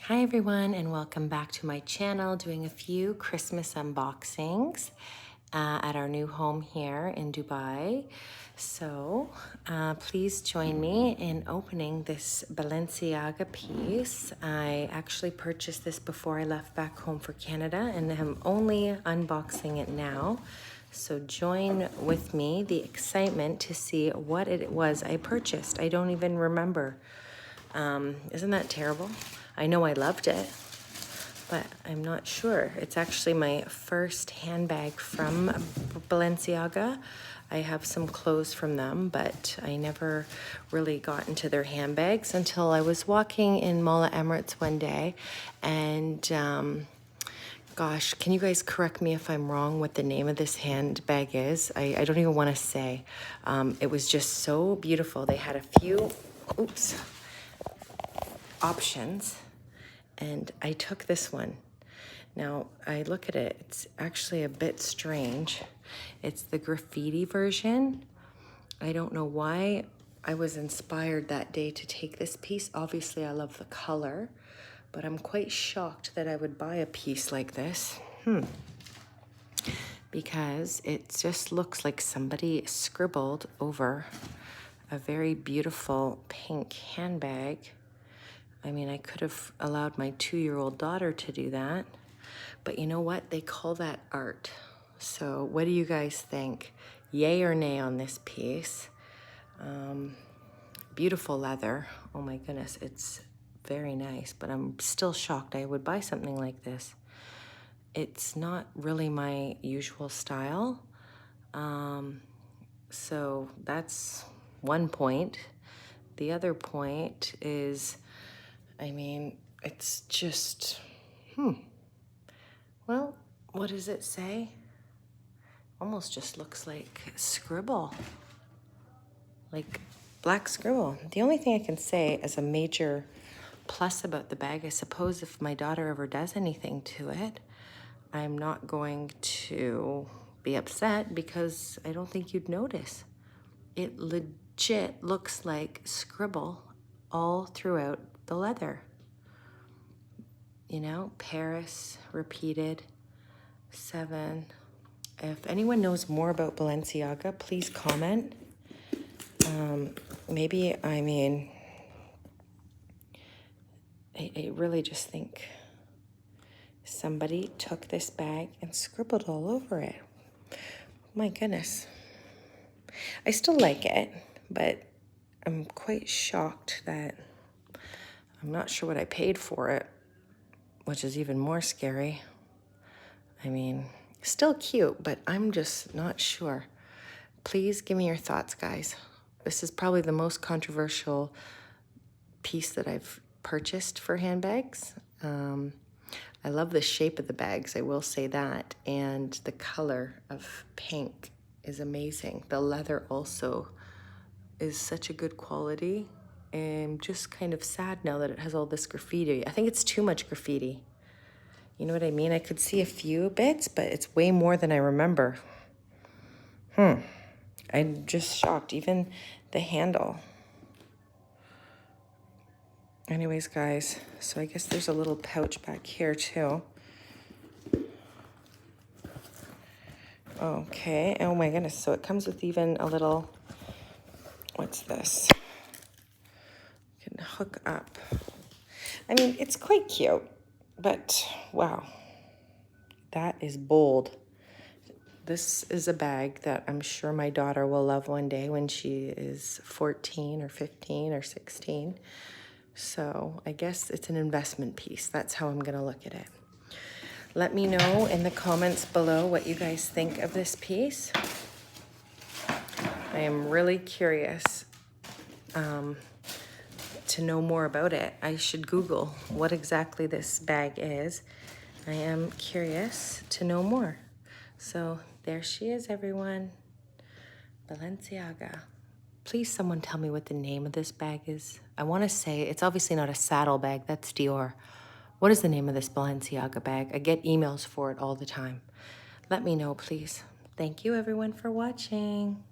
Hi everyone, and welcome back to my channel, doing a few Christmas unboxings at our new home here in Dubai. So please join me in opening this Balenciaga piece. I actually purchased this before I left back home for Canada, and I'm only unboxing it now. So join with me the excitement to see what it was I purchased. I don't even remember. Isn't that terrible? I know I loved it, but I'm not sure. It's actually my first handbag from Balenciaga. I have some clothes from them, but I never really got into their handbags until I was walking in Mall Emirates one day. And gosh, can you guys correct me if I'm wrong what the name of this handbag is? I don't even want to say. It was just so beautiful. They had a few, options, and I took this one. Now I look at it, it's actually a bit strange. It's the graffiti version. I don't know why I was inspired that day to take this piece. Obviously I love the color, but I'm quite shocked that I would buy a piece like this. Because it just looks like somebody scribbled over a very beautiful pink handbag. I mean, I could have allowed my 2-year-old daughter to do that, but you know what? They call that art. So what do you guys think? Yay or nay on this piece? Beautiful leather. Oh my goodness, it's very nice, but I'm still shocked I would buy something like this. It's not really my usual style. So that's one point. The other point is, I mean, it's just, well, what does it say? Almost just looks like scribble, like black scribble. The only thing I can say as a major plus about the bag, I suppose if my daughter ever does anything to it, I'm not going to be upset because I don't think you'd notice. It legit looks like scribble all throughout the leather. You know, Paris, repeated, 7. If anyone knows more about Balenciaga, please comment. Maybe, I mean, I really just think somebody took this bag and scribbled all over it. My goodness. I still like it, but I'm quite shocked that I'm not sure what I paid for it, which is even more scary. I mean, still cute, but I'm just not sure. Please give me your thoughts, guys. This is probably the most controversial piece that I've purchased for handbags. I love the shape of the bags, I will say that, and the color of pink is amazing. The leather also is such a good quality. I'm just kind of sad now that it has all this graffiti. I think it's too much graffiti. You know what I mean? I could see a few bits, but it's way more than I remember. I'm just shocked. Even the handle. Anyways, guys, so I guess there's a little pouch back here too. Okay, oh my goodness. So it comes with even a little, what's this? You can hook up. I mean, it's quite cute, but wow, that is bold. This is a bag that I'm sure my daughter will love one day when she is 14 or 15 or 16. So I guess it's an investment piece. That's how I'm gonna look at it. Let me know in the comments below what you guys think of this piece. I am really curious to know more about it. I should Google what exactly this bag is. I am curious to know more. So there she is, everyone. Balenciaga. Please someone tell me what the name of this bag is. I want to say, it's obviously not a saddle bag, that's Dior. What is the name of this Balenciaga bag? I get emails for it all the time. Let me know, please. Thank you everyone for watching.